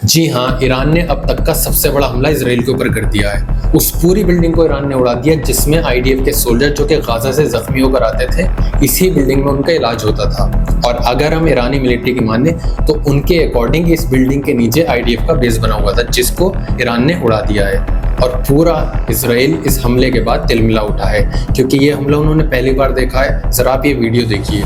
जी हाँ, ईरान ने अब तक का सबसे बड़ा हमला इजराइल के ऊपर कर दिया है। उस पूरी बिल्डिंग को ईरान ने उड़ा दिया जिसमें आईडीएफ के सोल्जर जो कि गाजा से जख्मी होकर आते थे, इसी बिल्डिंग में उनका इलाज होता था। और अगर हम ईरानी मिलिट्री की माने तो उनके अकॉर्डिंग इस बिल्डिंग के नीचे आईडीएफ का बेस बना हुआ था जिसको ईरान ने उड़ा दिया है। और पूरा इजराइल इस हमले के बाद तिलमिला उठा है क्योंकि ये हमला उन्होंने पहली बार देखा है। जरा आप ये वीडियो देखिए।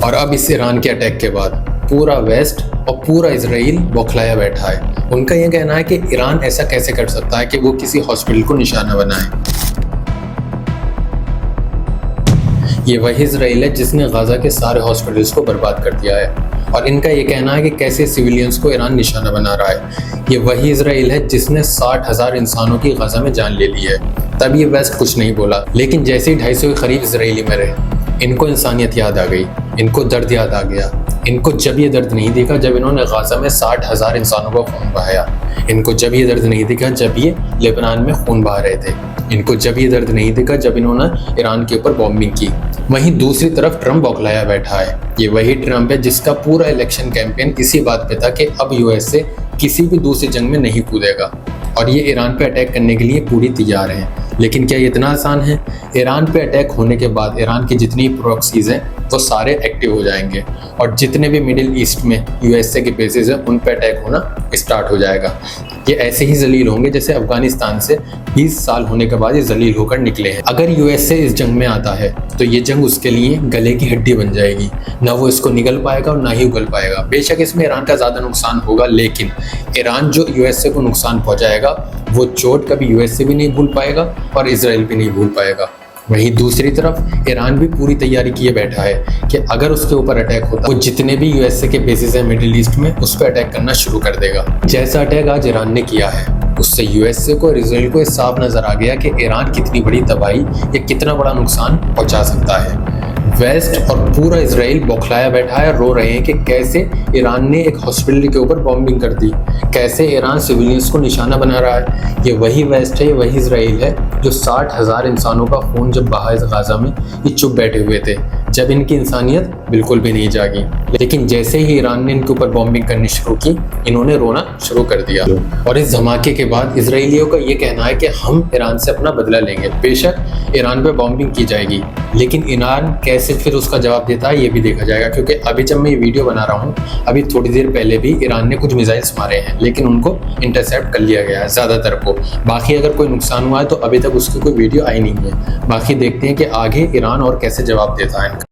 और अब इस ईरान के अटैक के बाद पूरा वेस्ट और पूरा इजराइल बौखलाया बैठा है। उनका यह कहना है कि ईरान ऐसा कैसे कर सकता है कि वो किसी हॉस्पिटल को निशाना बनाए। ये वही इजराइल है जिसने गाजा के सारे हॉस्पिटल्स को बर्बाद कर दिया है। और इनका ये कहना है कि कैसे सिविलियंस को ईरान निशाना बना रहा है। ये वही इजराइल है जिसने 60,000 इंसानों की गाजा में जान ले ली है। तब ये वेस्ट कुछ नहीं बोला, लेकिन जैसे ही 250 के करीब इजरायली मरे, इनको इंसानियत याद आ गई, इनको दर्द याद आ गया। इनको जब ये दर्द नहीं दिखा जब इन्होंने गाजा में 60,000 इंसानों का खून बहाया। इनको जब ये दर्द नहीं दिखा जब ये लेबनान में खून बहा रहे थे। इनको जब ये दर्द नहीं दिखा जब इन्होंने ईरान के ऊपर बॉम्बिंग की। वहीं दूसरी तरफ ट्रंप बौखलाया बैठा है। ये वही ट्रंप है जिसका पूरा इलेक्शन कैंपेन इसी बात पे था कि अब यूएसए किसी भी दूसरी जंग में नहीं कूदेगा और ये ईरान पे अटैक करने के लिए पूरी तैयार है। लेकिन क्या ये इतना आसान है? ईरान पे अटैक होने के बाद ईरान की जितनी प्रॉक्सीज हैं वो सारे एक्टिव हो जाएंगे और जितने भी मिडिल ईस्ट में यूएसए के बेसिस हैं उन पे अटैक होना स्टार्ट हो जाएगा। ये ऐसे ही जलील होंगे जैसे अफगानिस्तान से 20 साल होने के बाद ये जलील होकर निकले हैं। अगर यूएसए इस जंग में आता है तो ये जंग उसके लिए गले की हड्डी बन जाएगी। ना वो इसको निगल पाएगा और ना ही उगल पाएगा। बेशक इसमें ईरान का ज़्यादा नुकसान होगा, लेकिन ईरान जो यूएसए को नुकसान पहुंचाएगा वो चोट कभी यूएसए भी नहीं भूल पाएगा और इजराइल भी नहीं भूल पाएगा। वहीं दूसरी तरफ ईरान भी पूरी तैयारी किए बैठा है कि अगर उसके ऊपर अटैक होता वो जितने भी यूएसए के बेसिस हैं मिडिल ईस्ट में उस पर अटैक करना शुरू कर देगा। जैसा अटैक आज ईरान ने किया है उससे यूएसए को और इजराइल को साफ नजर आ गया कि ईरान कितनी बड़ी तबाही या कितना बड़ा नुकसान पहुंचा सकता है। वेस्ट और पूरा इजराइल बौखलाया बैठा है, रो रहे हैं कि कैसे ईरान ने एक हॉस्पिटल के ऊपर बॉम्बिंग कर दी, कैसे ईरान सिविलियंस को निशाना बना रहा है। ये वही वेस्ट है, ये वही इजराइल है जो 60,000 इंसानों का खून जब बहा इस गाजा में ये चुप बैठे हुए थे जब इनकी इंसानियत बिल्कुल भी नहीं जागी। लेकिन जैसे ही ईरान ने इनके ऊपर बॉम्बिंग करनी शुरू की इन्होंने रोना शुरू कर दिया। और इस धमाके के बाद इजराइलियों का ये कहना है कि हम ईरान से अपना बदला लेंगे। बेशक ईरान पर बॉम्बिंग की जाएगी लेकिन ईरान कैसे फिर उसका जवाब देता है ये भी देखा जाएगा। क्योंकि अभी जब मैं ये वीडियो बना रहा हूँ अभी थोड़ी देर पहले भी ईरान ने कुछ मिसाइल्स मारे हैं लेकिन उनको इंटरसेप्ट कर लिया गया है ज़्यादातर को। बाकी अगर कोई नुकसान हुआ है तो अभी तक उसकी कोई वीडियो आई नहीं है। बाकी देखते हैं कि आगे ईरान और कैसे जवाब देता है।